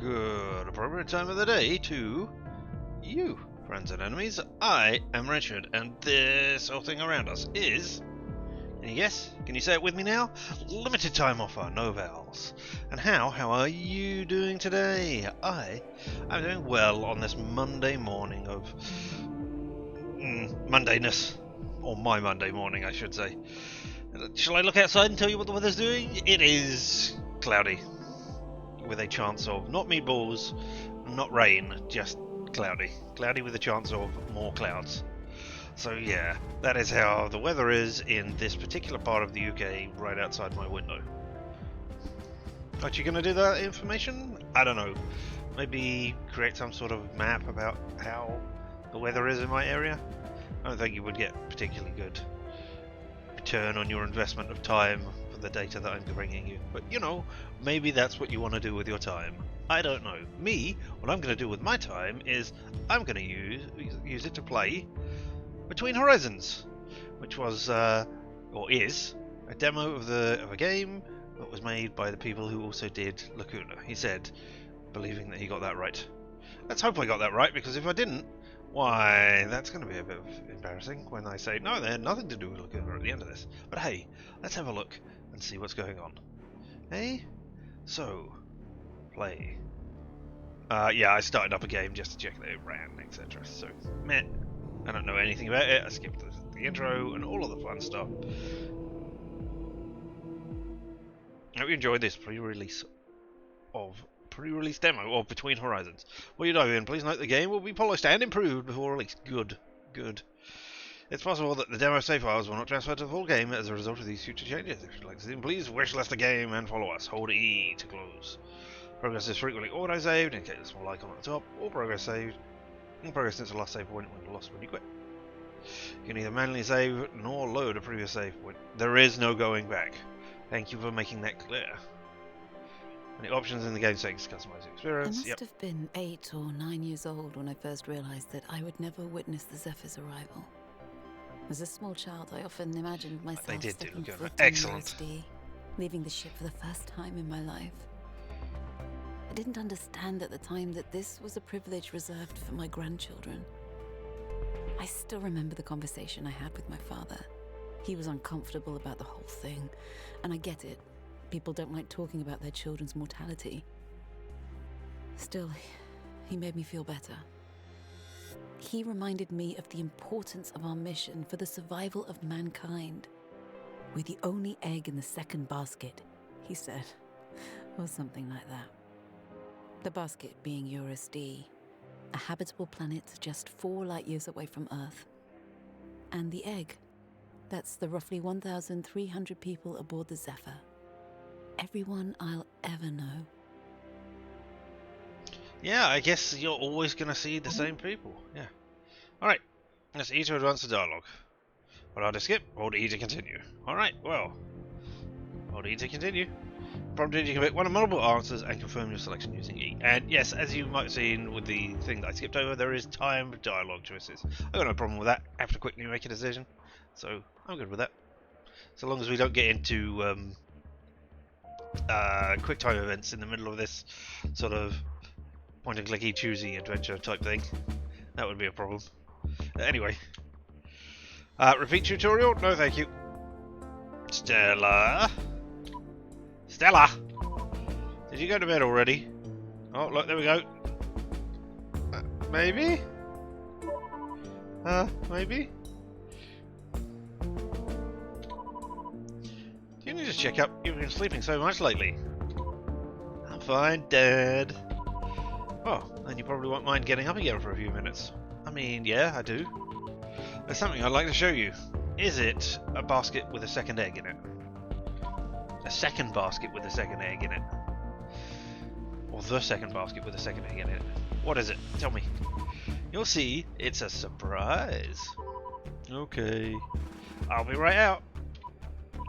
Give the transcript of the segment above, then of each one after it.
Good appropriate time of the day to you, friends and enemies. I am Richard, and this whole thing around us is... Can you guess? Can you say it with me now? Limited time offer, no vowels. And how are you doing today? I'm doing well on this Monday morning of... Mondayness. Or my Monday morning, I should say. Shall I look outside and tell you what the weather's doing? It is cloudy. With a chance of, not meatballs, not rain, just cloudy. Cloudy with a chance of more clouds. So yeah, that is how the weather is in this particular part of the UK right outside my window. Aren't you going to do that information? I don't know. Maybe create some sort of map about how the weather is in my area? I don't think you would get particularly good return on your investment of time for the data that I'm bringing you. But you know, maybe that's what you want to do with your time. I don't know. Me, what I'm going to do with my time is I'm going to use it to play Between Horizons, which was or is a demo of a game that was made by the people who also did Lacuna. He said, believing that he got that right. Let's hope I got that right, because if I didn't, why, that's going to be a bit embarrassing when I say, no, they had nothing to do with Lacuna at the end of this. But hey, let's have a look and see what's going on. Hey? So, play. Yeah, I started up a game just to check that it ran, etc. So, meh. I don't know anything about it. I skipped the intro and all of the fun stuff. I hope you enjoyed this pre-release demo of Between Horizons. While you dive in, please note the game will be polished and improved before release. Good. It's possible that the demo save files will not transfer to the full game as a result of these future changes. If you'd like to see them, please wishlist the game and follow us. Hold E to close. Progress is frequently auto-saved, indicate the small icon at the top, or progress saved. In progress since the last save point when lost when you quit. You can neither manually save nor load a previous save point. There is no going back. Thank you for making that clear. And the options in the game settings to customize the experience. I must have been 8 or 9 years old when I first realized that I would never witness the Zephyr's arrival. As a small child, I often imagined myself stepping foot on USD, leaving the ship for the first time in my life. I didn't understand at the time that this was a privilege reserved for my grandchildren. I still remember the conversation I had with my father. He was uncomfortable about the whole thing, and I get it. People don't like talking about their children's mortality. Still, he made me feel better. He reminded me of the importance of our mission for the survival of mankind. We're the only egg in the second basket, he said, or something like that. The basket being Eurus D, a habitable planet just 4 light years away from Earth. And the egg, that's the roughly 1,300 people aboard the Zephyr. Everyone I'll ever know. Yeah, I guess you're always going to see the same people. Yeah. Alright, let's E to advance the dialogue. Hold R to skip, hold E to continue. Alright, well. Hold E to continue. Prompted you can pick one of multiple answers and confirm your selection using E. And yes, as you might have seen with the thing that I skipped over, there is timed dialogue choices. I've got no problem with that. I have to quickly make a decision. So, I'm good with that. So long as we don't get into quick time events in the middle of this sort of point and clicky choosy adventure type thing. That would be a problem. Anyway. Repeat tutorial? No thank you. Stella? Did you go to bed already? Oh look, there we go. Maybe? Maybe? Do you need to check up? You've been sleeping so much lately. I'm fine, Dad. Oh, then you probably won't mind getting up again for a few minutes. I mean, yeah, I do. There's something I'd like to show you. Is it a basket with a second egg in it? A second basket with a second egg in it? Or the second basket with a second egg in it? What is it? Tell me. You'll see, it's a surprise. Okay. I'll be right out.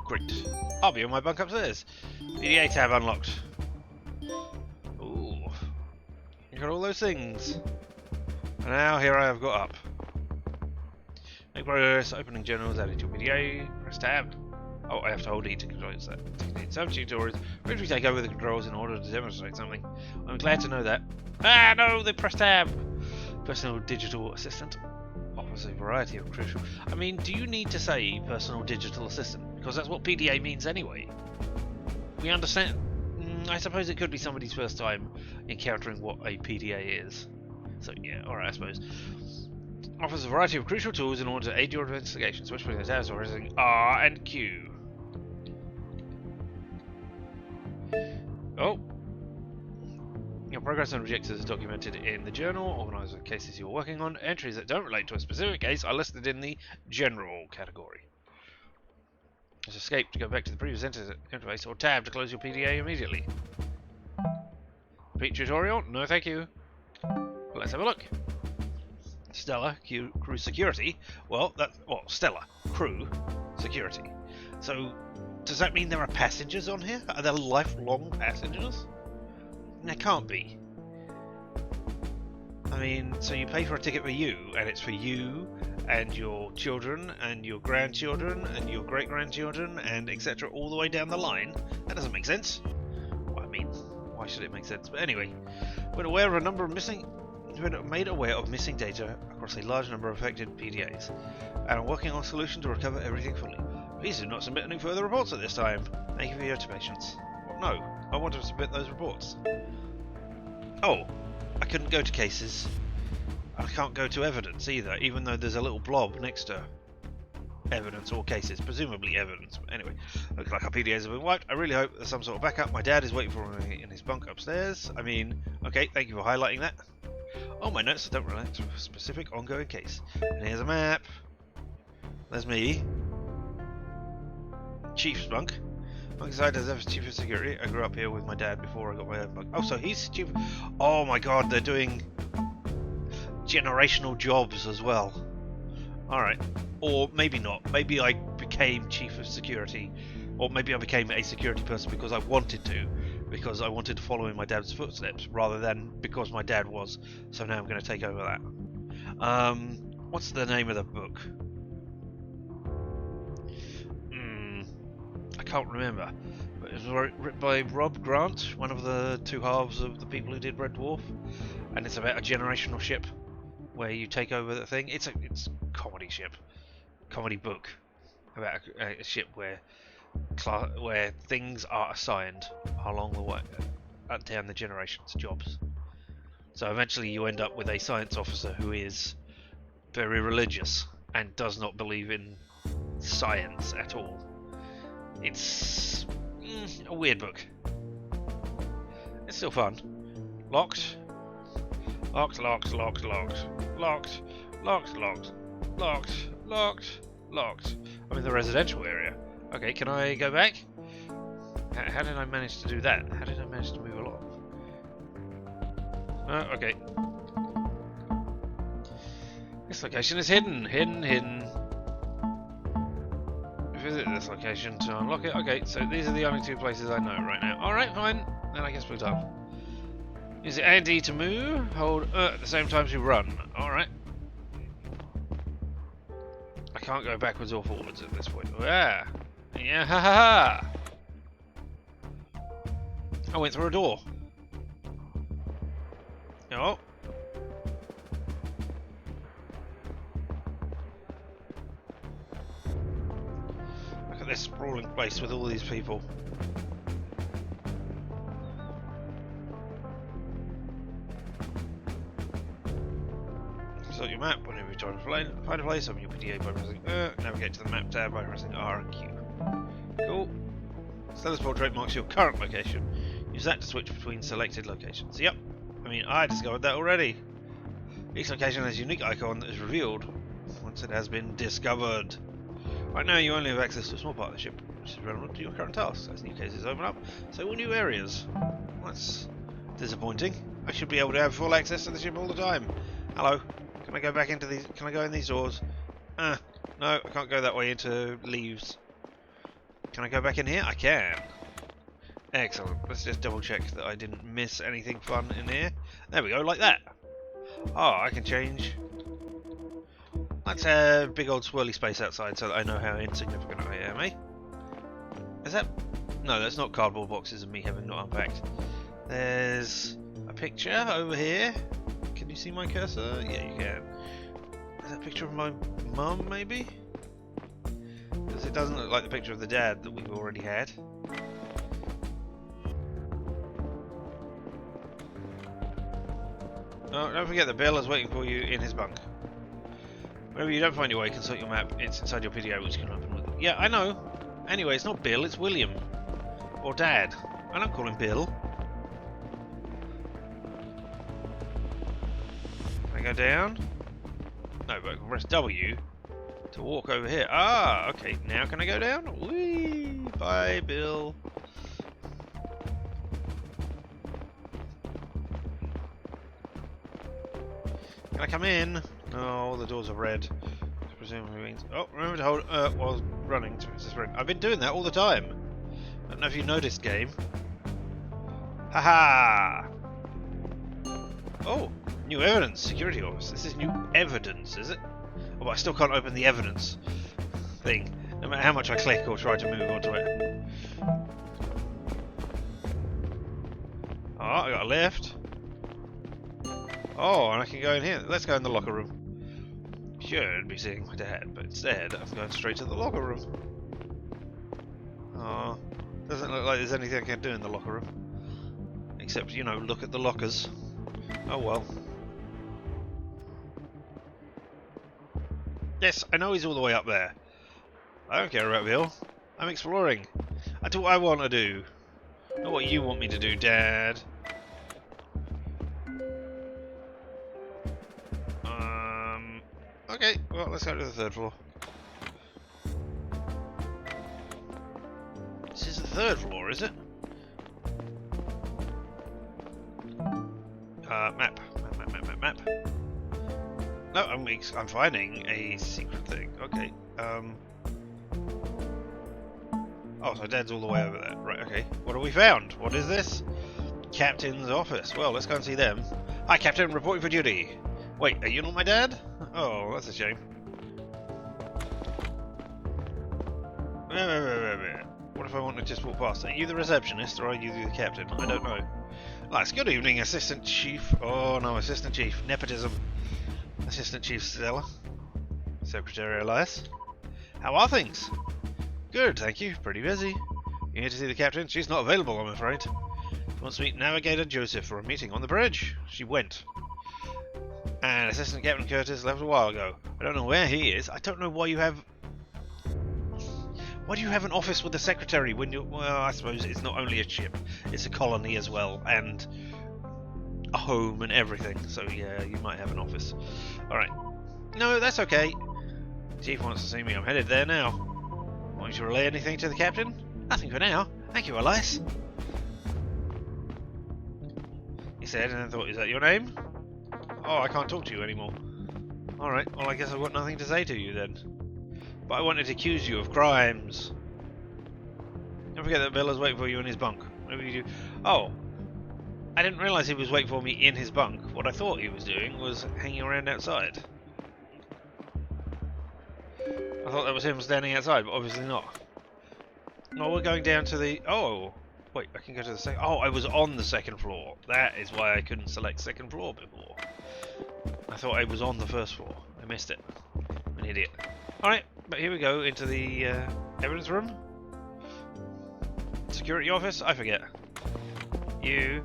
Great. I'll be on my bunk upstairs. PDA tab unlocked. Ooh. You got all those things. And now here I have got up. Make progress, opening journals, added to PDA, press tab. Oh, I have to hold E to control that. In some tutorials, which we take over the controls in order to demonstrate something. I'm glad to know that. Ah, no, they press tab! Personal digital assistant offers a variety of crucial... I mean, do you need to say personal digital assistant? Because that's what PDA means anyway. We understand... I suppose it could be somebody's first time encountering what a PDA is. So yeah, alright, I suppose. Offers a variety of crucial tools in order to aid your investigation. Switch between the tabs or pressing R and Q. Oh! Your progress and objectives are documented in the journal, organised with cases you're working on. Entries that don't relate to a specific case are listed in the general category. Press escape to go back to the previous interface, or tab to close your PDA immediately. Repeat tutorial? No thank you. Let's have a look. Stellar crew security. Well, Stellar crew security. So, does that mean there are passengers on here? Are there lifelong passengers? There can't be. I mean, so you pay for a ticket for you, and it's for you and your children and your grandchildren and your great-grandchildren and etc. all the way down the line. That doesn't make sense. Well, I mean, why should it make sense? But anyway, we're aware of a number of missing... Been made aware of missing data across a large number of affected PDAs, and are working on a solution to recover everything fully. Please do not submit any further reports at this time. Thank you for your patience. Well, no, I want to submit those reports. Oh, I couldn't go to cases. I can't go to evidence either, even though there's a little blob next to evidence or cases, presumably evidence. But anyway, looks like our PDAs have been wiped. I really hope there's some sort of backup. My dad is waiting for me in his bunk upstairs. I mean, okay, thank you for highlighting that. Oh, my notes don't relate to a specific ongoing case. And here's a map. There's me. Chief's bunk. Bunk inside as chief of security. I grew up here with my dad before I got my own bunk. Oh, so he's chief. Oh my god, they're doing generational jobs as well. Alright. Or maybe not. Maybe I became chief of security. Or maybe I became a security person because I wanted to. Because I wanted to follow in my dad's footsteps rather than because my dad was. So now I'm going to take over that. What's the name of the book? I can't remember. But it was written by Rob Grant, one of the two halves of the people who did Red Dwarf, and it's about a generational ship where you take over the thing. It's a comedy ship, comedy book about a ship where things are assigned along the way, down the generations, jobs. So eventually you end up with a science officer who is very religious and does not believe in science at all. It's a weird book. It's still fun. Locked. Locked, locked, locked, locked. Locked, locked, locked. Locked, locked, locked. I'm in the residential area. Okay, can I go back? How did I manage to do that? How did I manage to move along? Okay. This location is hidden. Hidden. Visit this location to unlock it. Okay, so these are the only two places I know right now. Alright, fine. Then I guess we're done. Use it A and D to move. Hold at the same time to run. Alright. I can't go backwards or forwards at this point. Yeah. Yeah, ha ha ha! I went through a door. Oh. Look at this sprawling place with all these people. Select your map whenever you try to find a place. Open your PDA by pressing navigate to the map tab by pressing R and Q. Cool. Status portrait marks your current location. Use that to switch between selected locations. Yep. I mean, I discovered that already. Each location has a unique icon that is revealed once it has been discovered. Right now, you only have access to a small part of the ship, which is relevant to your current tasks. As new cases open up, so will new areas. That's disappointing. I should be able to have full access to the ship all the time. Hello. Can I go back into these? Can I go in these doors? No, I can't go that way into leaves. Can I go back in here? I can. Excellent. Let's just double check that I didn't miss anything fun in here. There we go, like that. Oh, I can change. Let's have big old swirly space outside so that I know how insignificant I am, eh? Is that... No, that's not cardboard boxes of me having not unpacked. There's a picture over here. Can you see my cursor? Yeah, you can. Is that a picture of my mum, maybe? Because it doesn't look like the picture of the dad that we've already had. Oh, don't forget that Bill is waiting for you in his bunk. Whenever you don't find your way, consult your map. It's inside your pt2, which can open with... Yeah, I know. Anyway, it's not Bill, it's William. Or Dad. I don't call him Bill. Can I go down? No, but I can press W to walk over here. Ah, okay. Now can I go down? Whee! Bye, Bill. Can I come in? Oh, the doors are red. Presumably means... Oh, remember to hold while running to its sprint. I've been doing that all the time. I don't know if you noticed, game. Haha! Oh, new evidence. Security office. This is new evidence, is it? Oh, but I still can't open the evidence thing, no matter how much I click or try to move onto it. Oh, I got a lift. Oh, and I can go in here. Let's go in the locker room. Should be seeing my dad, but instead I'm going straight to the locker room. Oh, doesn't look like there's anything I can do in the locker room. Except, you know, look at the lockers. Oh well. Yes, I know he's all the way up there. I don't care about Bill. I'm exploring. I do what I want to do. Not what you want me to do, Dad. Okay, well, let's go to the third floor. This is the third floor, is it? Map. Map. No, I'm finding a secret thing. Okay. Oh, so Dad's all the way over there. Right, okay. What have we found? What is this? Captain's office. Well, let's go and see them. Hi, Captain. Reporting for duty. Wait, are you not my dad? Oh, that's a shame. What if I want to just walk past? Are you the receptionist or are you the captain? I don't know. Nice. Good evening, Assistant Chief. Oh no, Assistant Chief. Nepotism. Assistant Chief Stella. Secretary Elias. How are things? Good, thank you. Pretty busy. You here to see the captain? She's not available, I'm afraid. She wants to meet Navigator Joseph for a meeting on the bridge. She went. And Assistant Captain Curtis left a while ago. I don't know where he is. I don't know why you have... Why do you have an office with the secretary when you... Well, I suppose it's not only a ship. It's a colony as well. And a home and everything. So yeah, you might have an office. Alright. No, that's okay. Chief wants to see me. I'm headed there now. Want you to relay anything to the captain? Nothing for now. Thank you, Elias. He said, and I thought, is that your name? Oh, I can't talk to you anymore. Alright, well I guess I've got nothing to say to you then. But I wanted to accuse you of crimes. Don't forget that Bill is waiting for you in his bunk. Whatever you do... Oh! I didn't realise he was waiting for me in his bunk. What I thought he was doing was hanging around outside. I thought that was him standing outside, but obviously not. No, we're going down to the... Oh! Wait, I can go to the second... Oh, I was on the second floor. That is why I couldn't select second floor before. I thought I was on the first floor. I missed it. I'm an idiot. Alright, but here we go into the evidence room. Security office? I forget. You.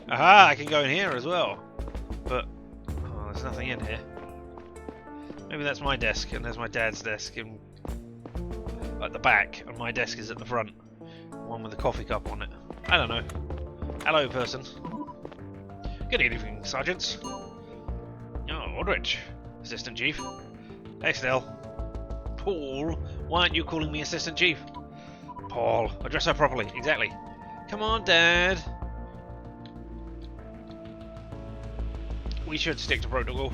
Aha! I can go in here as well. But, oh, there's nothing in here. Maybe that's my desk, and there's my dad's desk at the back, and my desk is at the front. One with a coffee cup on it. I don't know. Hello, person. Good evening, sergeants. Oh, Aldrich. Assistant Chief. Hey, Stell. Paul, why aren't you calling me Assistant Chief? Paul, address her properly. Exactly. Come on, Dad. We should stick to protocol.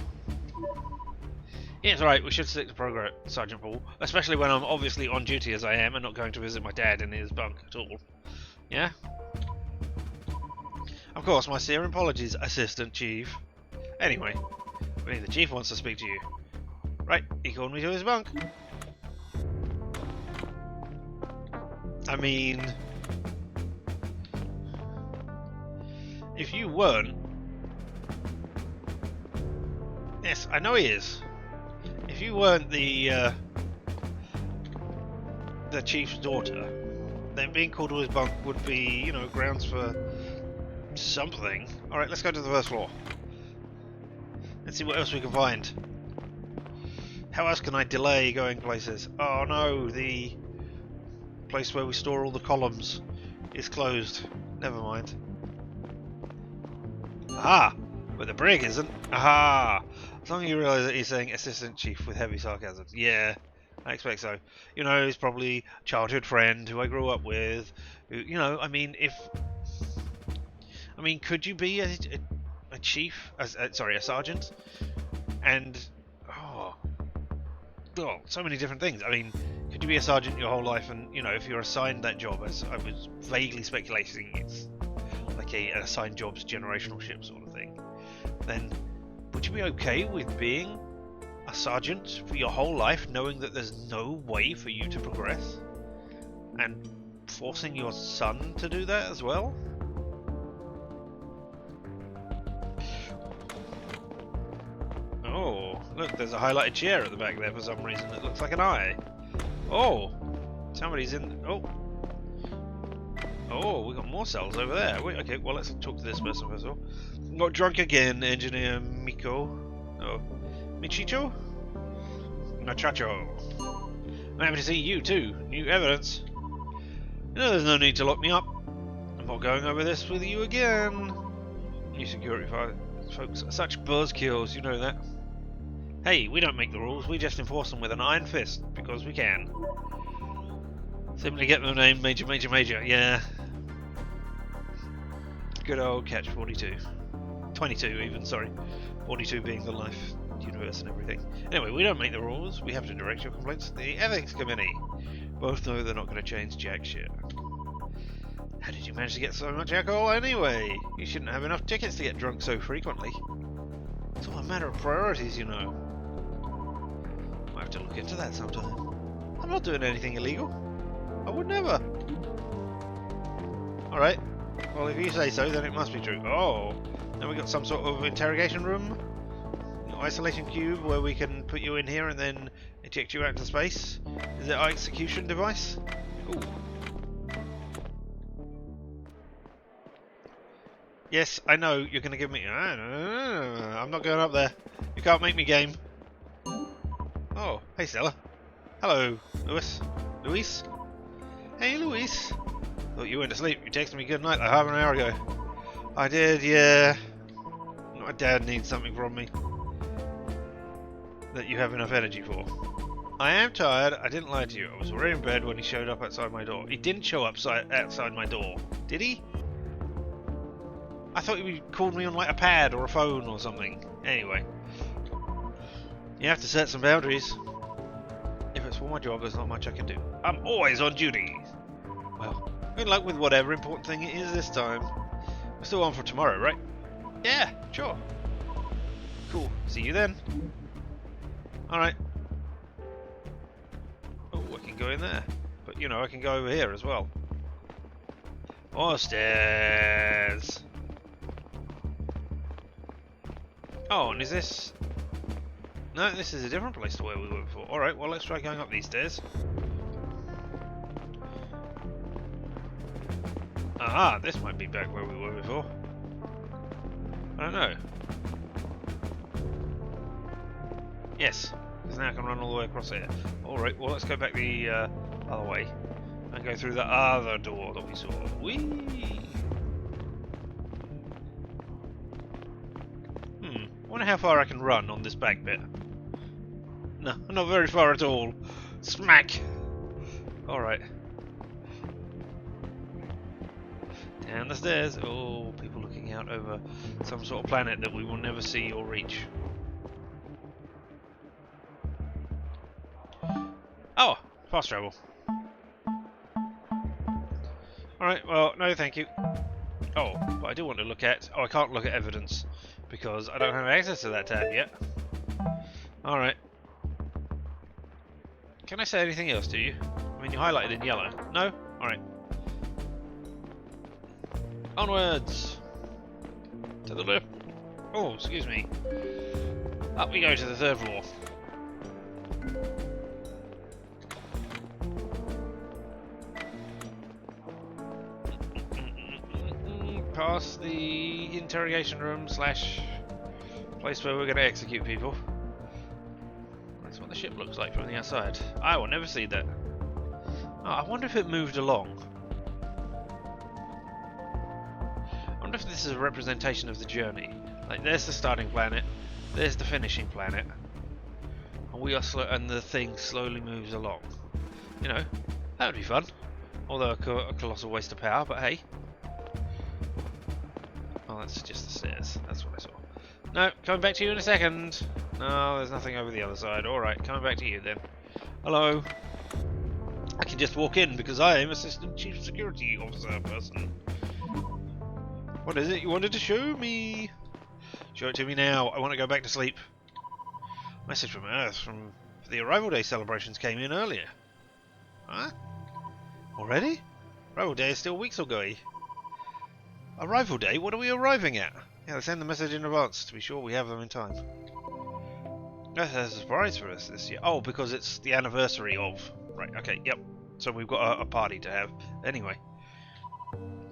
Yeah, it's right, we should stick to program, Sergeant Paul. Especially when I'm obviously on duty as I am and not going to visit my dad in his bunk at all. Yeah? Of course, my sincere apologies, Assistant Chief. Anyway, I believe the Chief wants to speak to you. Right, he called me to his bunk. I mean, if you weren't... Yes, I know he is. If you weren't the chief's daughter, then being called to his bunk would be, you know, grounds for something. Alright, let's go to the first floor. Let's see what else we can find. How else can I delay going places? Oh no, the place where we store all the columns is closed. Never mind. Aha! But the brig isn't. Aha! As long as you realise that he's saying assistant chief with heavy sarcasm. Yeah, I expect so. You know, he's probably a childhood friend who I grew up with. Who, you know, I mean, could you be a chief? Sorry, a sergeant? And so many different things. I mean, could you be a sergeant your whole life? And you know, if you're assigned that job, as I was vaguely speculating, it's like an assigned jobs generational ship sort of thing. Then, would you be okay with being a sergeant for your whole life, knowing that there's no way for you to progress, and forcing your son to do that as well? Oh, look, there's a highlighted chair at the back there for some reason that looks like an eye. Oh, somebody's in... Oh, we got more cells over there. Wait, okay, well, let's talk to this person first of all. Got drunk again, Engineer Miko. Oh, Michito? Machacho. I'm happy to see you too. New evidence. You know, there's no need to lock me up. I'm not going over this with you again. You security folks are such buzzkills, you know that. Hey, we don't make the rules, we just enforce them with an iron fist, because we can. Simply get the name Major, Major, Major, yeah. Good old catch 42. 22 even, sorry. 42 being the life universe and everything. Anyway, we don't make the rules, we have to direct your complaints to the Ethics Committee. Both know they're not going to change jack shit. How did you manage to get so much alcohol anyway? You shouldn't have enough tickets to get drunk so frequently. It's all a matter of priorities, you know. Might have to look into that sometime. I'm not doing anything illegal. I would never. Alright. Well, if you say so, then it must be true. Oh, now we got some sort of interrogation room. Isolation cube where we can put you in here and then eject you out into space. Is it our execution device? Ooh. Yes, I know, you're going to give me... I'm not going up there. You can't make me game. Oh, hey Stella. Hello, Luis. Luis? Hey, Luis. Thought you went to sleep. You texted me good night like half an hour ago. I did, yeah. My dad needs something from me that you have enough energy for. I am tired. I didn't lie to you. I was already in bed when he showed up outside my door. He didn't show up outside my door, did he? I thought he called me on like a pad or a phone or something. Anyway. You have to set some boundaries. If it's for my job, there's not much I can do. I'm always on duty. Well, good luck with whatever important thing it is this time. We're still on for tomorrow, right? Yeah, sure. Cool. See you then. Alright. Oh, I can go in there. But, you know, I can go over here as well. Or stairs. Oh, and is this... No, this is a different place to where we were before. Alright, well, let's try going up these stairs. Ah, this might be back where we were before. I don't know. Yes, because now I can run all the way across here. Alright, well, let's go back the other way. And go through the other door that we saw. Whee! Wonder how far I can run on this back bit. No, not very far at all. Smack! Alright. Down the stairs. Oh, people looking out over some sort of planet that we will never see or reach. Oh, fast travel. Alright, well, no thank you. Oh, but I do want to look at... Oh, I can't look at evidence because I don't have access to that tab yet. Alright. Can I say anything else to you? I mean, you highlighted in yellow. No? Alright. Onwards! To the left. Oh, excuse me. Up we go to the 3rd floor. Past the interrogation room slash place where we're going to execute people. That's what the ship looks like from the outside. I will never see that. Oh, I wonder if it moved along. I wonder if this is a representation of the journey. Like, there's the starting planet, there's the finishing planet, and we are and the thing slowly moves along. You know, that would be fun. Although a colossal waste of power, but hey. Oh, that's just the stairs. That's what I saw. No, coming back to you in a second. No, there's nothing over the other side. Alright, coming back to you then. Hello. I can just walk in because I am Assistant Chief Security Officer person. What is it you wanted to show me? Show it to me now. I want to go back to sleep. Message from Earth from the Arrival Day celebrations came in earlier. Huh? Already? Arrival Day is still weeks away. Arrival Day? What are we arriving at? Yeah, they send the message in advance to be sure we have them in time. That's a surprise for us this year. Oh, because it's the anniversary of... Right, okay, yep. So we've got a party to have. Anyway.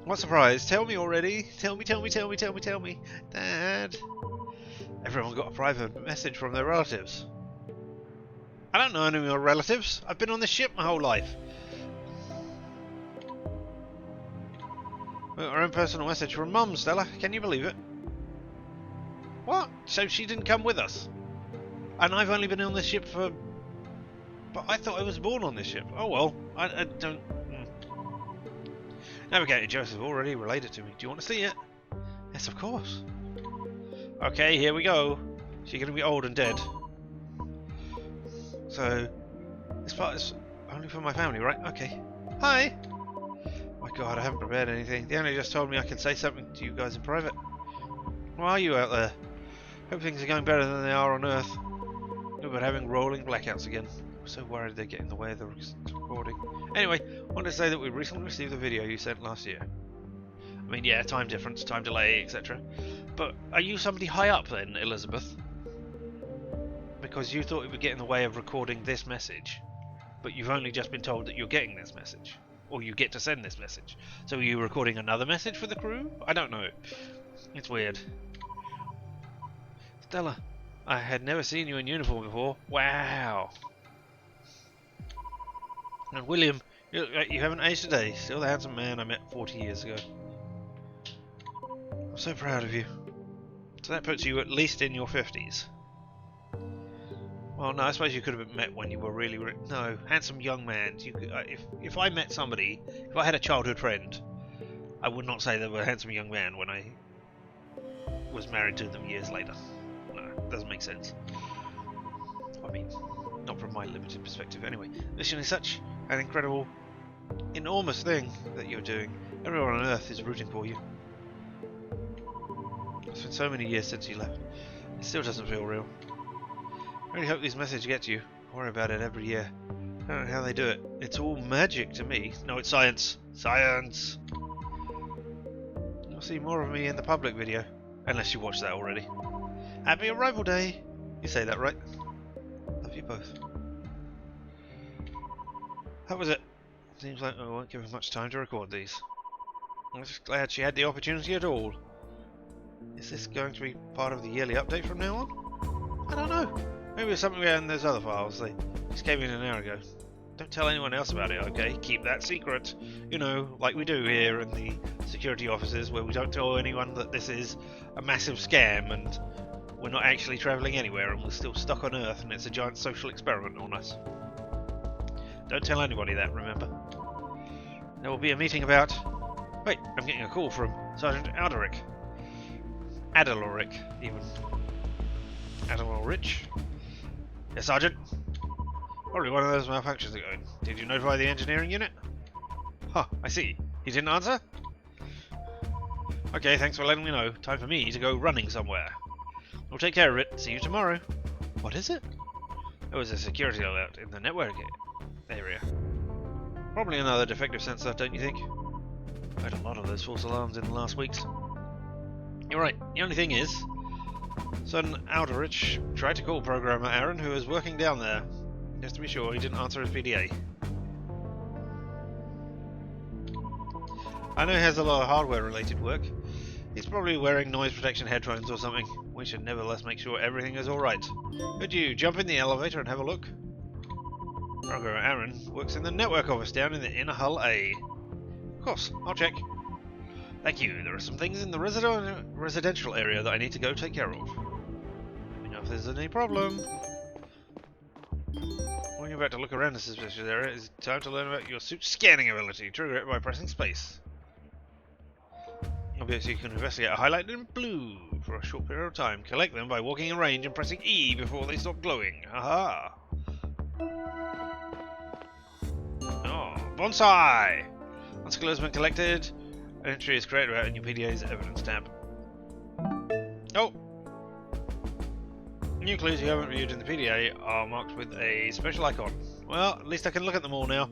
What surprise? Tell me already. Tell me. Dad. Everyone got a private message from their relatives. I don't know any of your relatives. I've been on this ship my whole life. We got our own personal message from Mum, Stella. Can you believe it? What? So she didn't come with us? And I've only been on this ship for... But I thought I was born on this ship. Oh well, I don't... Navigator Joseph already relayed it to me. Do you want to see it? Yes, of course. Okay, here we go. She's going to be old and dead. So, this part is only for my family, right? Okay. Hi! My god, I haven't prepared anything. The owner just told me I can say something to you guys in private. How are you out there? Hope things are going better than they are on Earth. We're having rolling blackouts again. I'm so worried they get in the way of the recording. Anyway, I wanted to say that we recently received the video you sent last year. I mean, yeah, time difference, time delay, etc. But are you somebody high up then, Elizabeth? Because you thought it would get in the way of recording this message, but you've only just been told that you're getting this message. Or you get to send this message. So are you recording another message for the crew? I don't know. It's weird. Stella, I had never seen you in uniform before. Wow. And William, you haven't aged today. Still the handsome man I met 40 years ago. I'm so proud of you. So that puts you at least in your 50s. Well, no, I suppose you could have met when you were really... No, handsome young man. You could, if I met somebody, if I had a childhood friend, I would not say they were a handsome young man when I was married to them years later. No, it doesn't make sense. I mean, not from my limited perspective. Anyway, mission is such an incredible, enormous thing that you're doing. Everyone on Earth is rooting for you. It's been so many years since you left. It still doesn't feel real. I really hope these messages get to you. I worry about it every year. I don't know how they do it. It's all magic to me. No, it's science. Science! You'll see more of me in the public video. Unless you watched that already. Happy Arrival Day! You say that right? Love you both. That was it. Seems like I won't give her much time to record these. I'm just glad she had the opportunity at all. Is this going to be part of the yearly update from now on? I don't know. Maybe it's something in those other files. They just came in an hour ago. Don't tell anyone else about it, okay? Keep that secret. You know, like we do here in the security offices, where we don't tell anyone that this is a massive scam and we're not actually travelling anywhere and we're still stuck on Earth and it's a giant social experiment on us. Don't tell anybody that, remember? There will be a meeting about... Wait, I'm getting a call from Sergeant Alderic. Adaloric, even. Adalorich? Yes, Sergeant? Probably one of those malfunctions going. Did you notify the engineering unit? Huh, I see. He didn't answer? Okay, thanks for letting me know. Time for me to go running somewhere. We'll take care of it. See you tomorrow. What is it? There was a security alert in the network area. Probably another defective sensor, don't you think? I had a lot of those false alarms in the last weeks. You're right, the only thing is, son Alderich tried to call programmer Aaron, who was working down there, just to be sure he didn't answer his PDA. I know he has a lot of hardware-related work. He's probably wearing noise protection headphones or something. We should nevertheless make sure everything is alright. Could you jump in the elevator and have a look? Programmer Aaron works in the network office down in the inner hull A. Of course, I'll check. Thank you. There are some things in the residential area that I need to go take care of. Let me know if there's any problem. When you're about to look around the suspicious area, it's time to learn about your suit's scanning ability. Trigger it by pressing space. Obviously, you can investigate a highlight in blue for a short period of time. Collect them by walking in range and pressing E before they stop glowing. Aha! Oh, bonsai! Once a clue has been collected, an entry is created about in your PDA's evidence tab. Oh! New clues you haven't reviewed in the PDA are marked with a special icon. Well, at least I can look at them all now.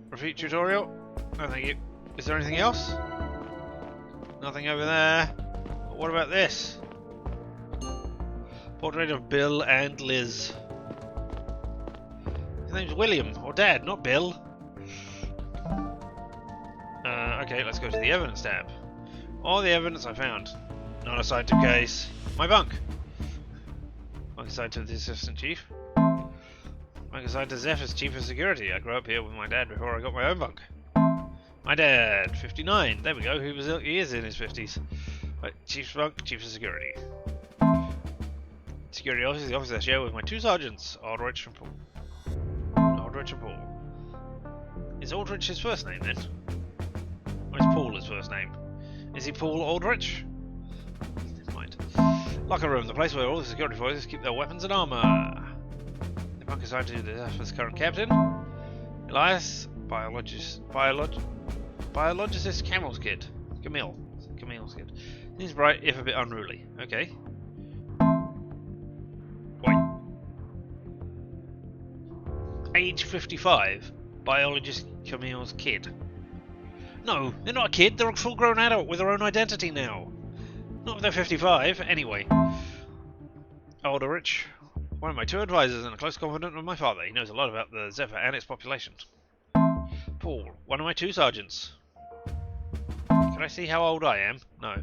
Repeat tutorial? No, thank you. Is there anything else? Nothing over there. But what about this? Portrait of Bill and Liz. His name's William, or Dad, not Bill. Okay, let's go to the evidence tab. All the evidence I found. Not assigned to case. My bunk. Bunk assigned to the assistant chief. Bunk assigned to Zeph as chief of security. I grew up here with my dad before I got my own bunk. My dad, 59. There we go. He is in his 50s. Right, chief's bunk, chief of security. Security officer, the office I share with my two sergeants, Aldrich and Paul. Aldrich and Paul. Is Aldrich his first name then? Or is Paul his first name? Is he Paul Aldrich? Never mind. Locker room, the place where all the security forces keep their weapons and armour. The bunk assigned to the Zeph's current captain, Elias, biologist Camel's kid. Camille's kid. Seems bright, if a bit unruly. Okay. Wait. Age 55. Biologist Camille's kid. No, they're not a kid. They're a full-grown adult with their own identity now. Not if they're 55. Anyway. Alderich. One of my two advisors and a close confidant of my father. He knows a lot about the Zephyr and its population. Paul. One of my two sergeants. Can I see how old I am? No.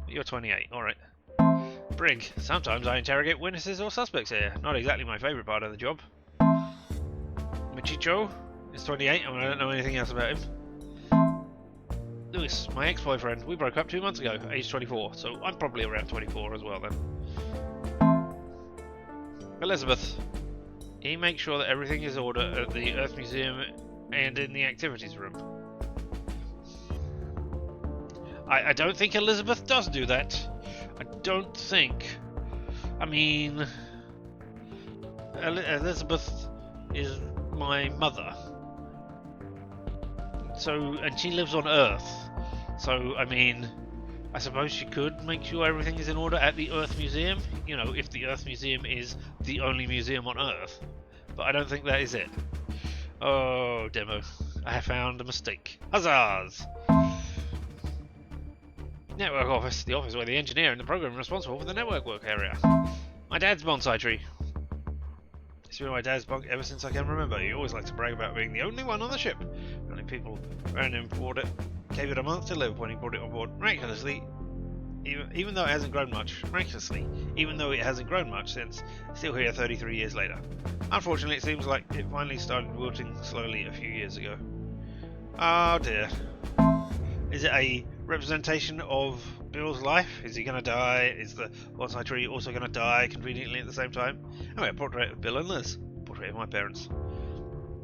You're 28. Alright. Brig. Sometimes I interrogate witnesses or suspects here. Not exactly my favourite part of the job. Michicho is 28 and I don't know anything else about him. Lewis, my ex-boyfriend. We broke up 2 months ago, age 24, so I'm probably around 24 as well then. Elizabeth. He makes sure that everything is ordered at the Earth Museum and in the activities room. I don't think Elizabeth does do that. I don't think. I mean, Elizabeth is my mother. So, and she lives on Earth. So, I mean, I suppose she could make sure everything is in order at the Earth Museum. You know, if the Earth Museum is the only museum on Earth. But I don't think that is it. Oh, demo. I have found a mistake. Huzzahs! Network office. The office where the engineer and the program are responsible for the network work area. My dad's bonsai tree. It's been my dad's bunk ever since I can remember. He always liked to brag about being the only one on the ship. Only people around him bought it. Gave it a month to live when he brought it on board. Miraculously, even though it hasn't grown much. Even though it hasn't grown much since, still here 33 years later. Unfortunately, it seems like it finally started wilting slowly a few years ago. Oh dear. Is it a representation of Bill's life? Is he going to die? Is the bonsai tree also going to die conveniently at the same time? Anyway, a portrait of Bill and Liz. Portrait of my parents.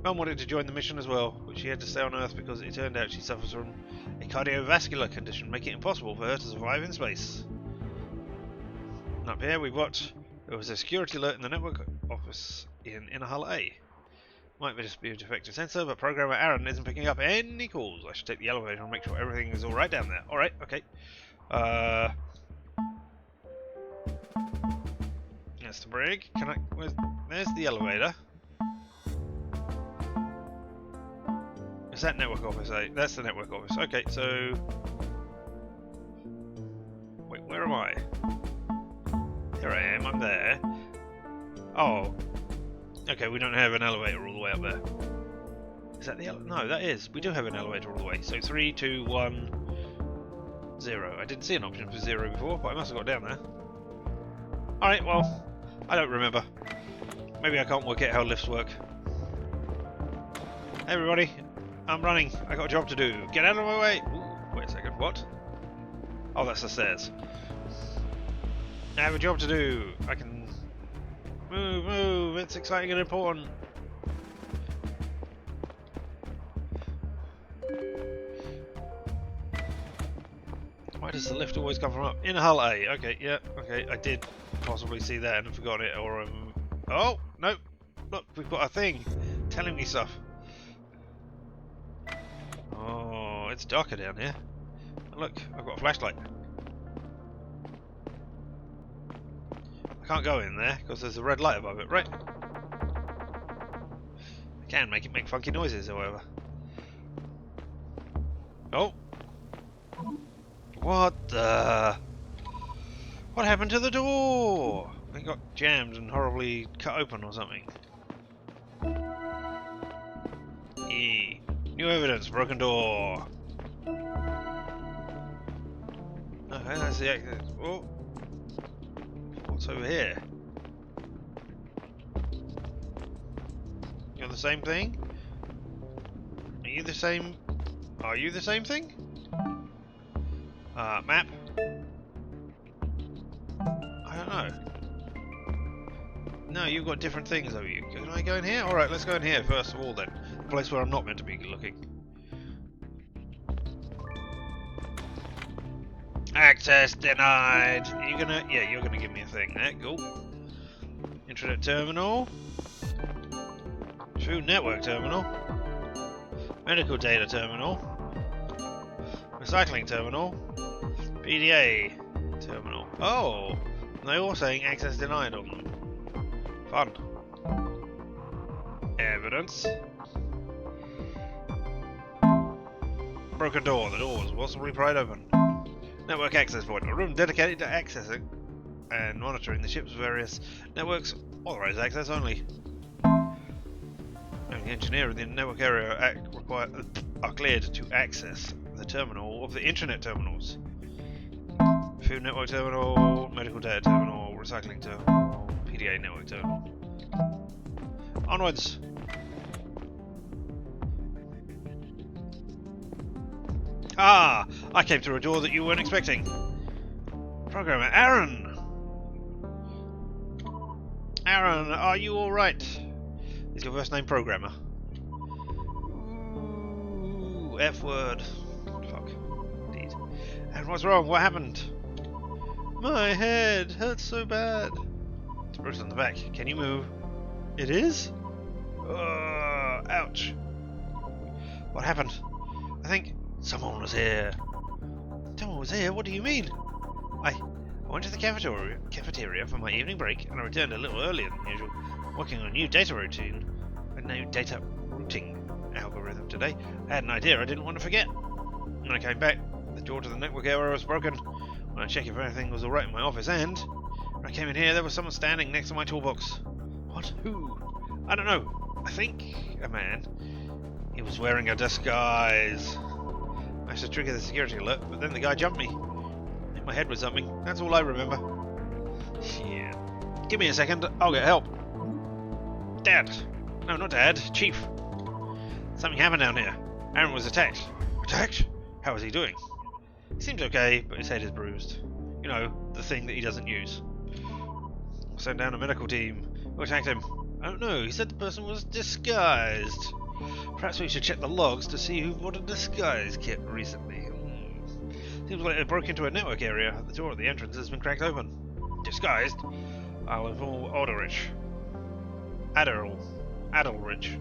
Mum wanted to join the mission as well, but she had to stay on Earth because it turned out she suffers from a cardiovascular condition, making it impossible for her to survive in space. And up here we've got, there was a security alert in the network office in Inner Hull A. Might just be a defective sensor, but programmer Aaron isn't picking up any calls. I should take the elevator and make sure everything is alright down there. Alright, okay. That's the brig. There's the elevator. Is that network office? That's the network office. Okay, so... Wait, where am I? Here I am, I'm there. Oh. Okay, we don't have an elevator all the way up there. Is that the no, that is. We do have an elevator all the way. So 3, 2, 1, 0. I didn't see an option for 0 before, but I must have got down there. Alright, well, I don't remember. Maybe I can't work out how lifts work. Hey everybody, I'm running. I got a job to do. Get out of my way! Ooh, wait a second, what? Oh, that's the stairs. I have a job to do. I can... Move, it's exciting and important. Why does the lift always come from up? In hull A. Okay, yeah, okay. I did possibly see that and forgot it, or oh, no. Look, we've got a thing telling me stuff. Oh, it's darker down here. Look, I've got a flashlight. I can't go in there because there's a red light above it, right? I can make it make funky noises, however. Oh! What the... What happened to the door? It got jammed and horribly cut open or something. E. New evidence, broken door. Okay, that's the exit. Oh. What's over here? You're the same thing? Are you the same? Are you the same thing? Map? I don't know. No, you've got different things over you. Can I go in here? Alright, let's go in here first of all then. The place where I'm not meant to be looking. Access denied. Are you gonna... Yeah, you're gonna give me a thing there. Cool. Internet terminal. Food network terminal. Medical data terminal. Recycling terminal. PDA terminal. Oh! They're all saying access denied on them. Fun. Evidence. Broken door. The door was possibly pried open. Network access point. A room dedicated to accessing and monitoring the ship's various networks. Authorized access only. Only the engineer in the network area are cleared to access the terminal of the internet terminals. Food network terminal, medical data terminal, recycling terminal, PDA network terminal. Onwards! Ah! I came through a door that you weren't expecting. Programmer Aaron! Aaron, are you alright? Is your first name Programmer? Ooh, F word. Fuck. Indeed. And what's wrong? What happened? My head hurts so bad. It's bruised on the back. Can you move? It is? Ouch. What happened? I think someone was here. Someone was here? What do you mean? I went to the cafeteria for my evening break and I returned a little earlier than usual, working on a new data routing algorithm today. I had an idea I didn't want to forget. When I came back, the door to the network area was broken. When I checked if everything was alright in my office, and when I came in here, there was someone standing next to my toolbox. What? Who? I don't know. I think a man. He was wearing a disguise. I used to trigger the security alert, but then the guy jumped me. Hit my head with something. That's all I remember. Yeah. Give me a second. I'll get help. Dad. No, not Dad. Chief. Something happened down here. Aaron was attacked. Attacked? How is he doing? He seems okay, but his head is bruised. You know, the thing that he doesn't use. I'll send down a medical team. Who attacked him? I don't know. He said the person was disguised. Perhaps we should check the logs to see who bought a disguise kit recently. Seems like they broke into a network area. The door at the entrance has been cracked open. Disguised? I'll inform Alderich. Adelrich.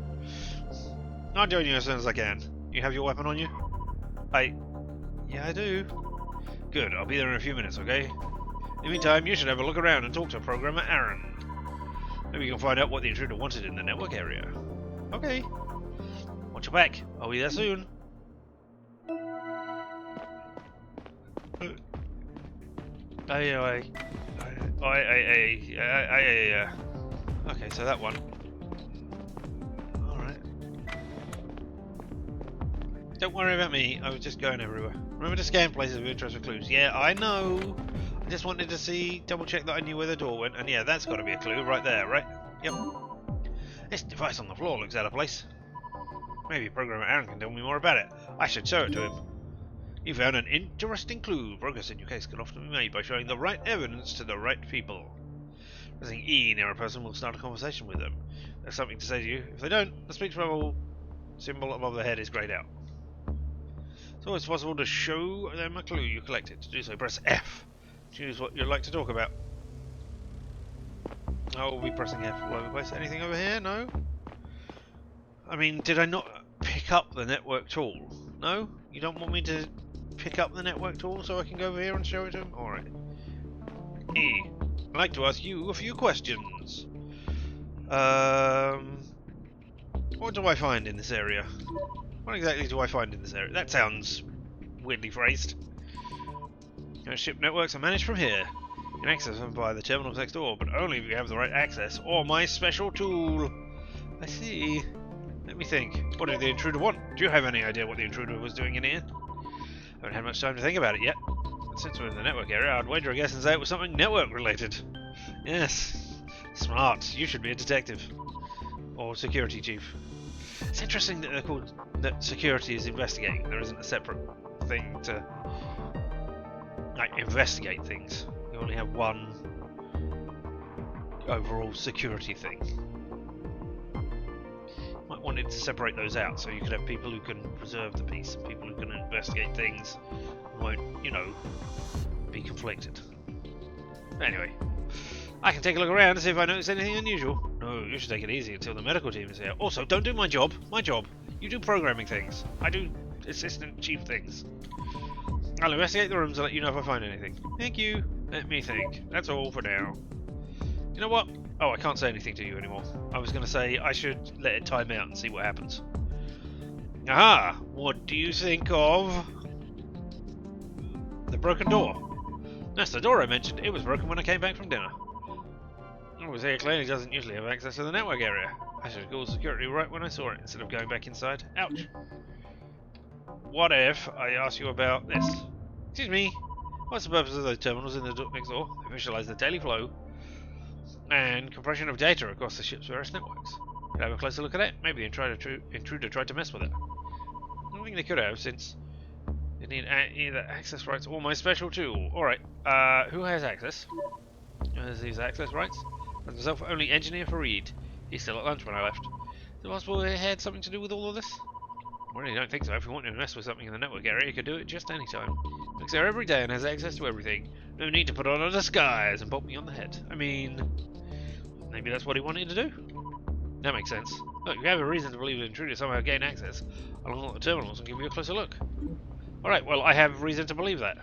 I'll join you as soon as I can. You have your weapon on you? Yeah, I do. Good, I'll be there in a few minutes, okay? In the meantime, you should have a look around and talk to Programmer Aaron. Maybe you can find out what the intruder wanted in the network area. Okay. Once Watch your back. I'll be there soon. Okay, so that one. Alright. Don't worry about me, I was just going everywhere. Remember to scan places of interest for clues. Yeah, I know. I just wanted to double check that I knew where the door went, and yeah, that's got to be a clue right there, right? Yep. This device on the floor looks out of place. Maybe Programmer Aaron can tell me more about it. I should show it to him. You found an interesting clue. Progress in your case can often be made by showing the right evidence to the right people. Pressing E near a person will start a conversation with them. There's something to say to you. If they don't, the speech bubble symbol above the head is greyed out. So it's possible to show them a clue you collected. To do so, press F. Choose what you'd like to talk about. I'll be pressing F all over the place. Anything over here? No? I mean, did I not pick up the network tool? No? You don't want me to pick up the network tool so I can go over here and show it to him? Alright. E. I'd like to ask you a few questions. What do I find in this area? What exactly do I find in this area? That sounds weirdly phrased. Ship networks are managed from here. You can access them via the terminals next door, but only if you have the right access, or my special tool. I see. Let me think. What did the intruder want? Do you have any idea what the intruder was doing in here? I haven't had much time to think about it yet. But since we're in the network area, I'd wager a guess and say it was something network related. Yes. Smart. You should be a detective. Or security chief. It's interesting that they're called that security is investigating. There isn't a separate thing to investigate things. You only have one overall security thing. Might want it to separate those out so you could have people who can preserve the peace and people who can investigate things and won't, be conflicted. Anyway, I can take a look around to see if I notice anything unusual. No, you should take it easy until the medical team is here. Also, don't do my job. My job. You do programming things. I do assistant chief things. I'll investigate the rooms and let you know if I find anything. Thank you. Let me think. That's all for now. You know what? Oh, I can't say anything to you anymore. I was going to say I should let it time out and see what happens. Aha! What do you think of the broken door? That's the door I mentioned. It was broken when I came back from dinner. I was here clearly doesn't usually have access to the network area. I should have called security right when I saw it instead of going back inside. Ouch. What if I ask you about this? Excuse me. What's the purpose of those terminals in the door next door? They visualize the daily flow and compression of data across the ship's various networks. Could I have a closer look at it? Maybe the intruder tried to mess with it. I don't think they could have, since they need either access rights or my special tool. Alright, who has access? Who has these access rights? As myself, only engineer Fareed. He's still at lunch when I left. Is it possible it had something to do with all of this? I really don't think so. If you want to mess with something in the network area, you could do it just any time. Looks there every day and has access to everything. No need to put on a disguise and pop me on the head. I mean, maybe that's what he wanted to do. That makes sense. Look, you have a reason to believe the intruder somehow gained access. I'll unlock the terminals and give you a closer look. Alright, well, I have reason to believe that.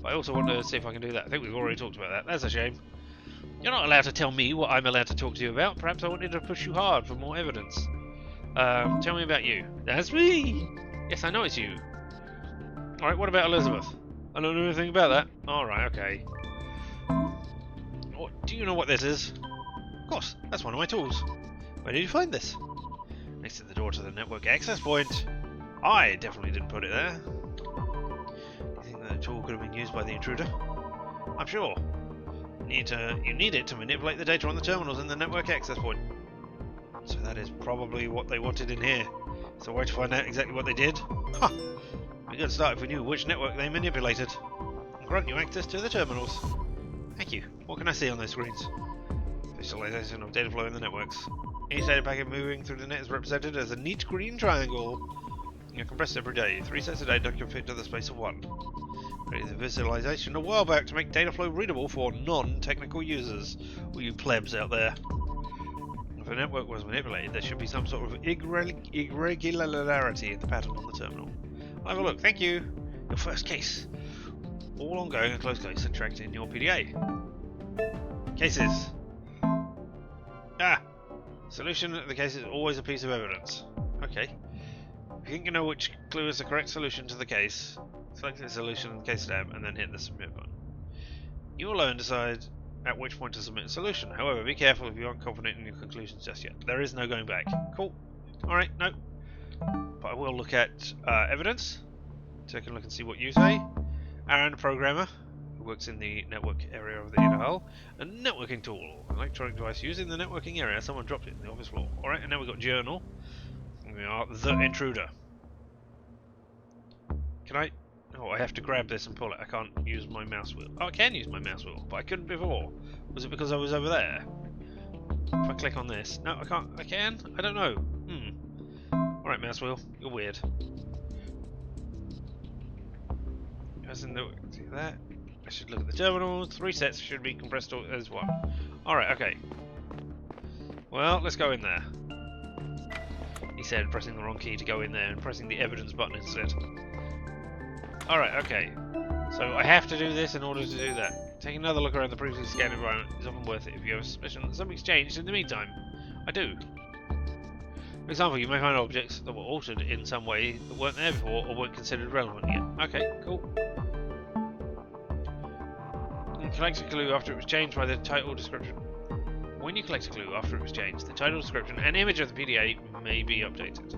But I also want to see if I can do that. I think we've already talked about that. That's a shame. You're not allowed to tell me what I'm allowed to talk to you about. Perhaps I wanted to push you hard for more evidence. Tell me about you. That's me! Yes, I know it's you. Alright, what about Elizabeth? I don't know anything about that. Alright, okay. Do you know what this is? Of course, that's one of my tools. Where did you find this? Next to the door to the network access point. I definitely didn't put it there. You think that the tool could have been used by the intruder? I'm sure. You need it to manipulate the data on the terminals in the network access point. So that is probably what they wanted in here. So where to find out exactly what they did? Huh! We could start if we knew which network they manipulated. And grant you access to the terminals. Thank you. What can I see on those screens? Visualization of data flow in the networks. Each data packet moving through the net is represented as a neat green triangle. You're compressed every day. 3 sets of data can fit into the space of 1. Created the visualization a while back to make data flow readable for non-technical users. All you plebs out there. If a network was manipulated, there should be some sort of irregularity in the pattern on the terminal. I'll have a look. Thank you. Your first case. All ongoing and closed case and tracked in your PDA. Cases. Solution of the case is always a piece of evidence. Okay. If you think you know which clue is the correct solution to the case, select the solution in the case tab and then hit the submit button. You alone decide at which point to submit a solution. However, be careful if you aren't confident in your conclusions just yet. There is no going back. Cool. Alright, no. But I will look at evidence. Take a look and see what you say. Aaron, programmer, who works in the network area of the inner hull. A networking tool. An electronic device used in the networking area. Someone dropped it in the office floor. Alright, and now we've got journal. And we are the intruder. Can I... Oh, I have to grab this and pull it. I can't use my mouse wheel. Oh, I can use my mouse wheel, but I couldn't before. Was it because I was over there? If I click on this... No, I can't. I can? I don't know. Alright, mouse wheel. You're weird. See that? I should look at the terminals. 3 sets should be compressed as one. Alright, okay. Well, let's go in there. He said, pressing the wrong key to go in there and pressing the evidence button instead. Alright, okay. So I have to do this in order to do that. Taking another look around the previously scanned environment is often worth it if you have a suspicion that something's changed in the meantime. I do. For example, you may find objects that were altered in some way that weren't there before or weren't considered relevant yet. Okay, cool. Collect a clue after it was changed by the title description. When you collect a clue after it was changed, the title description and image of the PDA may be updated.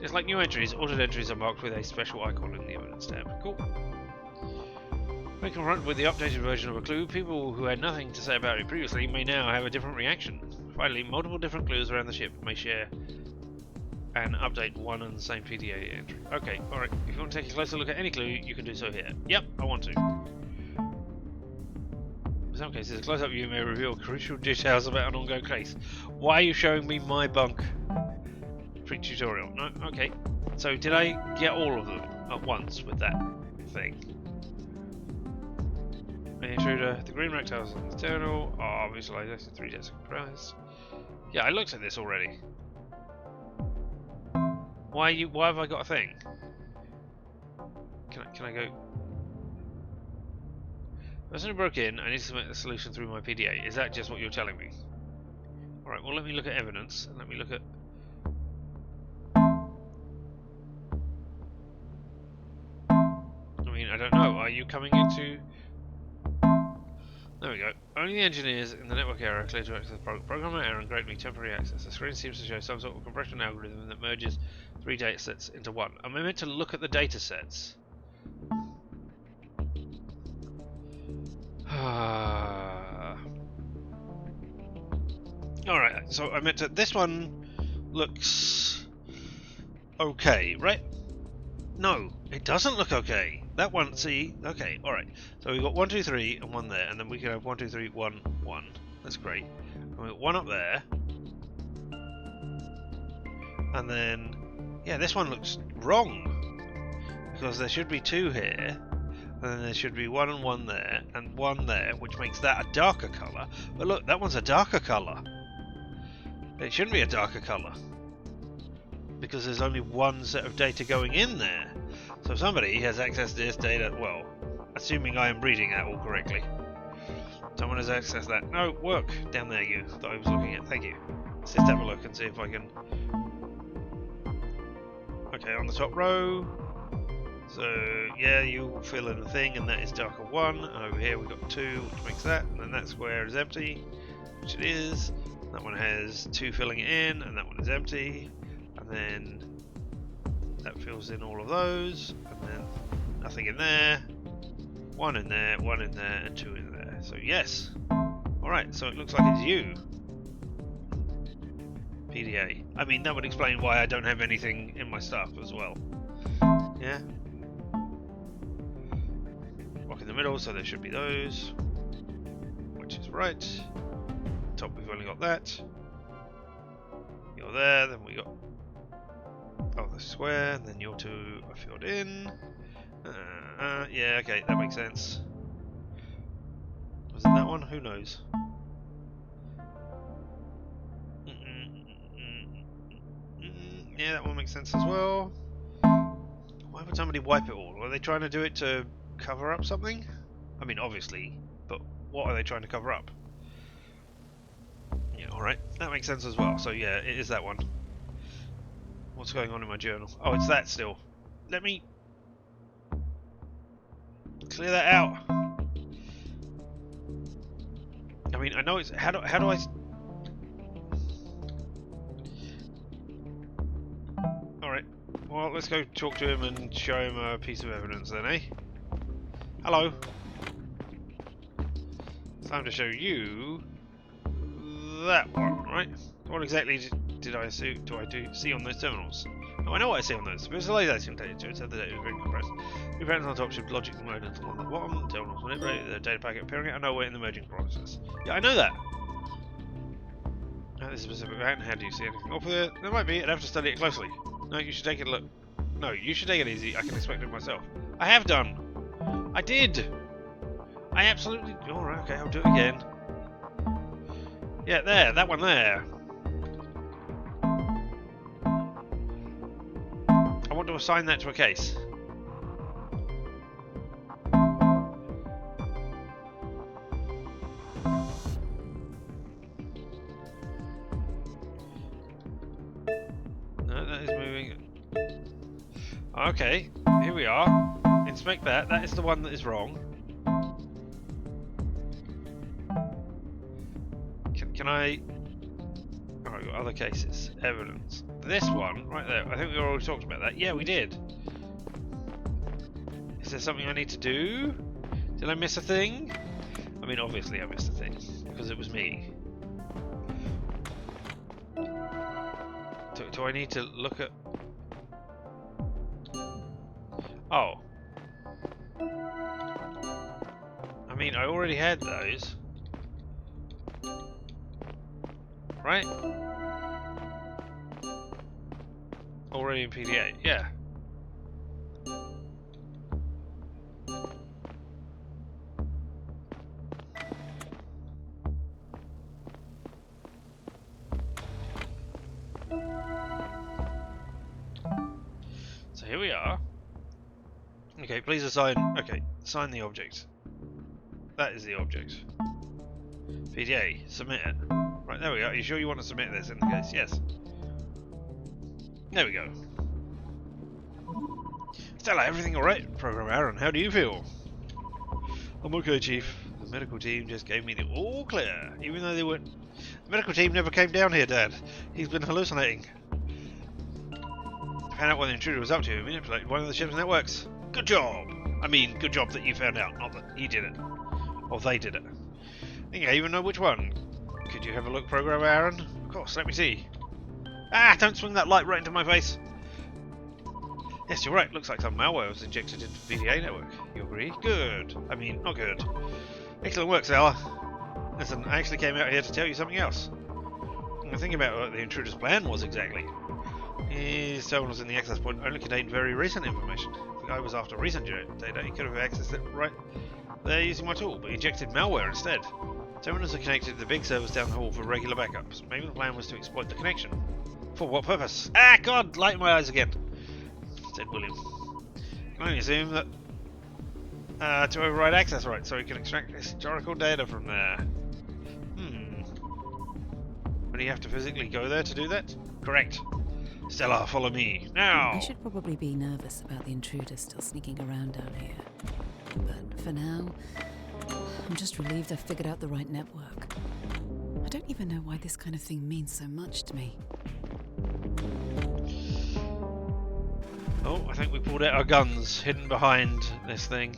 Just like new entries, altered entries are marked with a special icon in the evidence tab. Cool. When confronted with the updated version of a clue, people who had nothing to say about it previously may now have a different reaction. Finally, multiple different clues around the ship may share and update one and the same PDA entry. Okay, alright. If you want to take a closer look at any clue, you can do so here. Yep, I want to. In some cases, a close-up view may reveal crucial details about an ongoing case. Why are you showing me my bunk? Pre-tutorial. No, okay. So did I get all of them at once with that thing? The intruder, the green rectangles on the terminal are visualization 3 days compressed. Yeah, I looked at this already. Why have I got a thing? Can I go? Person who broke in, I need to submit the solution through my PDA. Is that just what you're telling me? Alright, well let me look at evidence and let me look at I don't know. Are you coming into... There we go. Only the engineers in the network area are clear to access the programmer error and grant me temporary access. The screen seems to show some sort of compression algorithm that merges 3 datasets into one. Am I meant to look at the datasets? Alright, so I meant to... This one looks... okay, right? No, it doesn't look okay. That one, see, okay, alright. So we've got 1, 2, 3 and 1 there, and then we can have 1, 2, 3, 1, 1. That's great. And we've got 1 up there. And then, yeah, this one looks wrong. Because there should be 2 here. And then there should be 1 and 1 there, and 1 there, which makes that a darker colour. But look, that one's a darker colour. It shouldn't be a darker colour. Because there's only 1 set of data going in there. So somebody has accessed this data, well, assuming I am reading that all correctly. Someone has accessed that. No, work down there you that I was looking at. Thank you. Let's just have a look and see if I can... Okay, on the top row. So, yeah, you fill in the thing, and that is darker 1. And over here we've got 2, which makes that. And then that square is empty, which it is. That one has 2 filling it in, and that one is empty. And then that fills in all of those, and then nothing in there, 1 in there, 1 in there, and 2 in there. So yes. Alright, so it looks like it's you. PDA. I mean, that would explain why I don't have anything in my stuff as well. Yeah? Block in the middle, so there should be those. Which is right. Top, we've only got that. You're there, then we got... Oh, the square, and then your 2 are filled in. Yeah, okay, that makes sense. Was it that one? Who knows? Yeah, that one makes sense as well. Why would somebody wipe it all? Are they trying to do it to cover up something? I mean, obviously, but what are they trying to cover up? Yeah, alright, that makes sense as well. So yeah, it is that one. What's going on in my journal? Oh, it's that still. Let me clear that out. I mean, I know it's... How do I... Alright. Well, let's go talk to him and show him a piece of evidence then, eh? Hello. It's time to show you that one, right? What exactly did I see? Do I see on those terminals? Oh, I know what I see on those. Visualization data. It said the data is being compressed. New patterns on top should logic mode until on the bottom. Terminals manipulate the data packet appearing out of nowhere in the merging process. Yeah, I know that. This is a specific pattern. How do you see anything off with it? There might be. I'd have to study it closely. No, you should take it a look. No, you should take it easy. I can expect it myself. I have done. I did. I absolutely. Alright, okay, I'll do it again. Yeah, there. That one there. I want to assign that to a case. No, that is moving. Okay, here we are. Inspect that. That is the one that is wrong. Can I... Oh, I've got other cases. Evidence. This one, right there. I think we already talked about that. Yeah, we did. Is there something I need to do? Did I miss a thing? I mean, obviously I missed a thing. Because it was me. Do I need to look at... Oh. I mean, I already had those. Right? Already in pt2, yeah. So here we are. Okay, please assign... Okay, assign the object. That is the object. pt2, submit it. Right, there we go. Are you sure you want to submit this in the case? Yes. There we go. Stella, everything alright? Program Aaron, how do you feel? I'm okay, Chief. The medical team just gave me the all clear, even though they weren't... The medical team never came down here, Dad. He's been hallucinating. I found out what the intruder was up to. Manipulated one of the ship's networks. Good job! I mean, good job that you found out, not that he did it. Or they did it. I think I even know which one. Could you have a look, Program Aaron? Of course, let me see. Ah, don't swing that light right into my face. Yes, you're right. Looks like some malware was injected into the pt2 network. You agree? Good. I mean, not good. Excellent work, Stella. Listen, I actually came out here to tell you something else. I'm thinking about what the intruder's plan was exactly. His terminals in the access point only contained very recent information. If the guy was after recent data, he could have accessed it right there using my tool, but he injected malware instead. Terminals are connected to the big servers down the hall for regular backups. Maybe the plan was to exploit the connection. For what purpose? Ah, God! Light in my eyes again, said William. I can only assume that to override access rights so he can extract historical data from there. Would he have to physically go there to do that? Correct. Stella, follow me, now! I should probably be nervous about the intruder still sneaking around down here. But for now, I'm just relieved I figured out the right network. I don't even know why this kind of thing means so much to me. Oh, I think we pulled out our guns hidden behind this thing.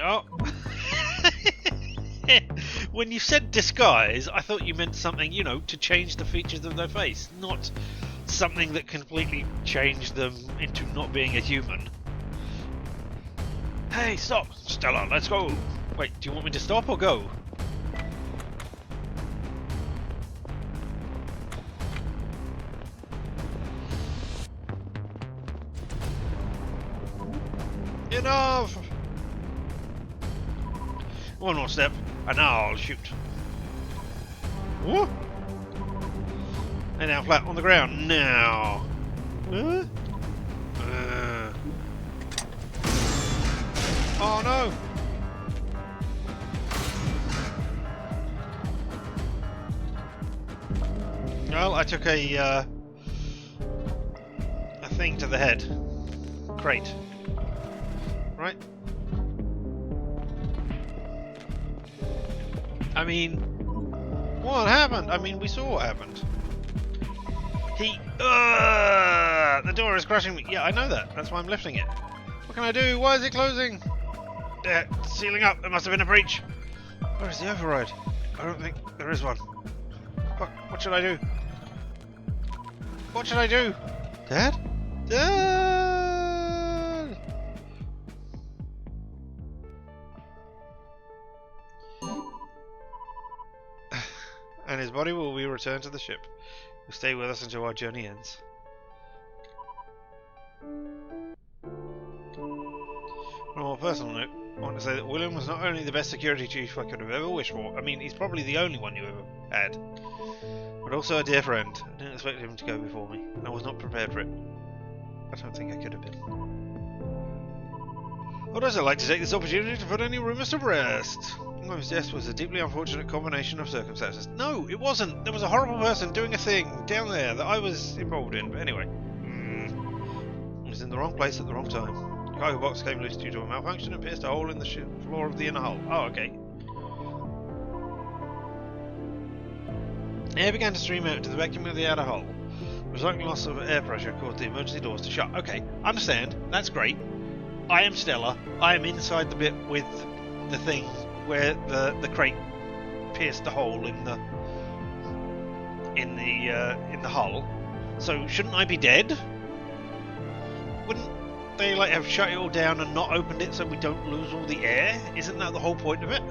Oh! When you said disguise, I thought you meant something, you know, to change the features of their face, not something that completely changed them into not being a human. Hey, stop! Stella, let's go! Wait, do you want me to stop or go? Enough! One more step, and now I'll shoot. Woo! And now flat on the ground. Now. Oh no! Well, I took a thing to the head. Crate. Right? I mean, what happened? I mean, we saw what happened. The door is crushing me. Yeah, I know that. That's why I'm lifting it. What can I do? Why is it closing? Sealing up. There must have been a breach. Where is the override? I don't think there is one. What should I do? What should I do? Dad? Dad! And his body will be returned to the ship. He'll stay with us until our journey ends. On a more personal note, I want to say that William was not only the best security chief I could have ever wished for, I mean, he's probably the only one you ever had, but also a dear friend. I didn't expect him to go before me. I was not prepared for it. I don't think I could have been. I would also like to take this opportunity to put any rumours to rest. William's death was a deeply unfortunate combination of circumstances. No, it wasn't! There was a horrible person doing a thing down there that I was involved in, but anyway. I was in the wrong place at the wrong time. The cargo box came loose due to a malfunction and pierced a hole in the floor of the inner hull. Oh, okay. Air began to stream out into the vacuum of the outer hull. The resulting loss of air pressure caused the emergency doors to shut. Okay, understand. That's great. I am Stella. I am inside the bit with the thing where the crate pierced the hole in the hull. So shouldn't I be dead? Wouldn't they like have shut it all down and not opened it so we don't lose all the air? Isn't that the whole point of it?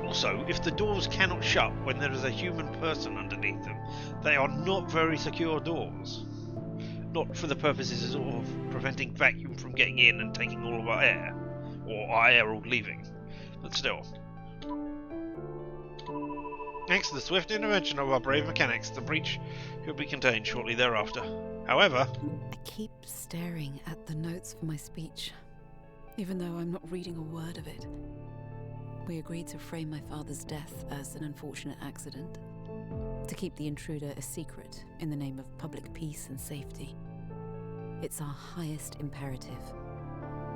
Also, if the doors cannot shut when there is a human person underneath them, they are not very secure doors. Not for the purposes of preventing vacuum from getting in and taking all of our air, or our air all leaving, but still. Thanks to the swift intervention of our brave mechanics, the breach could be contained shortly thereafter. However... I keep staring at the notes for my speech, even though I'm not reading a word of it. We agreed to frame my father's death as an unfortunate accident, to keep the intruder a secret in the name of public peace and safety. It's our highest imperative.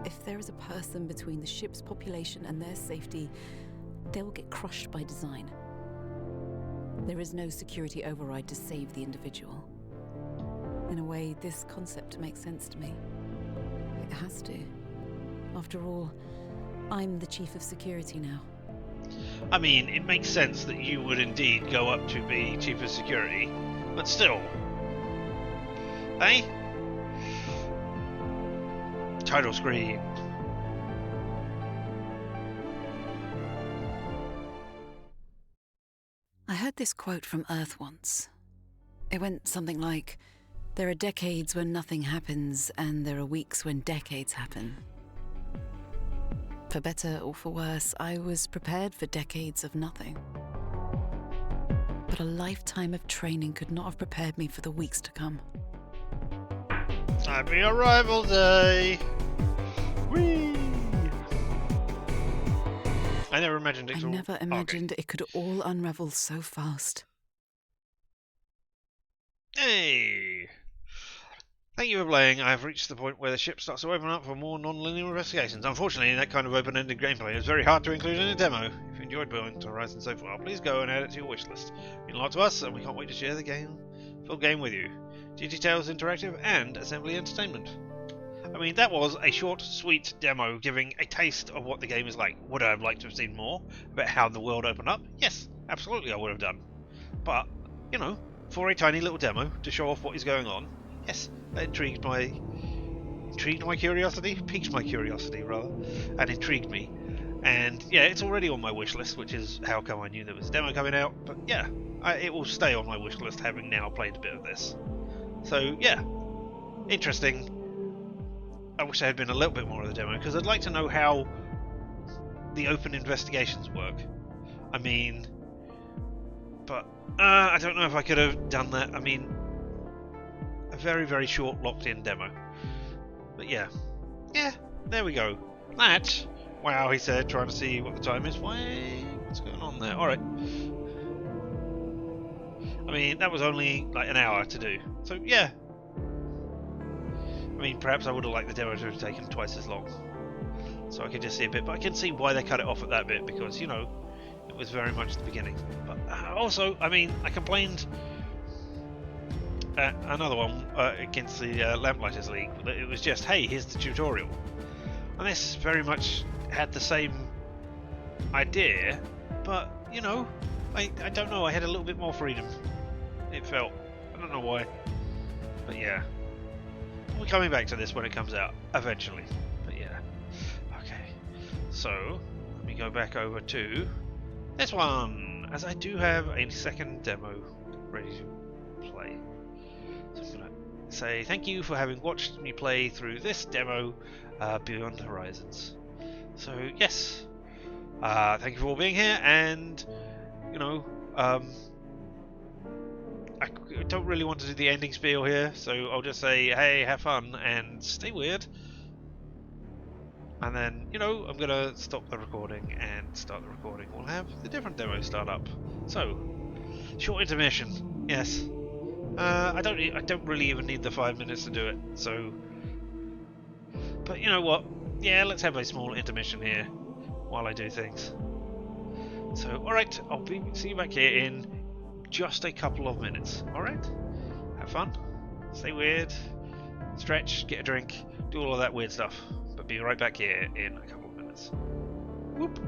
If there is a person between the ship's population and their safety, they will get crushed by design. There is no security override to save the individual. In a way, this concept makes sense to me. It has to. After all, I'm the chief of security now. I mean, it makes sense that you would indeed go up to be chief of security, but still. Eh? Title screen. I heard this quote from Earth once. It went something like, "There are decades when nothing happens, and there are weeks when decades happen." For better or for worse, I was prepared for decades of nothing. But a lifetime of training could not have prepared me for the weeks to come. Happy arrival day! Whee! I never imagined it could all unravel so fast. Hey! Thank you for playing. I have reached the point where the ship starts to open up for more non-linear investigations. Unfortunately, that kind of open-ended gameplay is very hard to include in a demo. If you enjoyed building to Horizon so far, please go and add it to your wishlist. It means a lot to us, and we can't wait to share the full game with you. GT Tales Interactive and Assembly Entertainment. I mean, that was a short, sweet demo giving a taste of what the game is like. Would I have liked to have seen more about how the world opened up? Yes, absolutely I would have done. But, you know, for a tiny little demo to show off what is going on, yes, that piqued my curiosity, rather, and intrigued me. And yeah, it's already on my wish list, which is how come I knew there was a demo coming out. But yeah, it will stay on my wish list, having now played a bit of this. So yeah, interesting. I wish there had been a little bit more of the demo, because I'd like to know how the open investigations work. I mean, but I don't know if I could have done that. I mean, a very, very short locked-in demo. But yeah, there we go. That, wow, he said, trying to see what the time is. What's going on there? Alright. I mean, that was only like an hour to do. So yeah. I mean, perhaps I would have liked the demo to have taken twice as long. So I could just see a bit, but I can see why they cut it off at that bit, because, you know, it was very much the beginning. But also, I mean, I complained at another one against the Lamplighters League that it was just, hey, here's the tutorial. And this very much had the same idea, but, you know, I don't know, I had a little bit more freedom. It felt. I don't know why. But yeah. We're coming back to this when it comes out, eventually. But yeah. Okay. So, let me go back over to this one, as I do have a second demo ready to play. So I'm going to say thank you for having watched me play through this demo, Beyond Horizons. So, yes. Thank you for all being here, and, you know, I don't really want to do the ending spiel here, so I'll just say, hey, have fun, and stay weird. And then, you know, I'm going to stop the recording and start the recording. We'll have the different demo start up. So, short intermission, yes. I don't really even need the 5 minutes to do it, so... But you know what? Yeah, let's have a small intermission here while I do things. So, alright, I'll see you back here in just a couple of minutes. Alright? Have fun, stay weird, stretch, get a drink, do all of that weird stuff. But be right back here in a couple of minutes. Whoop!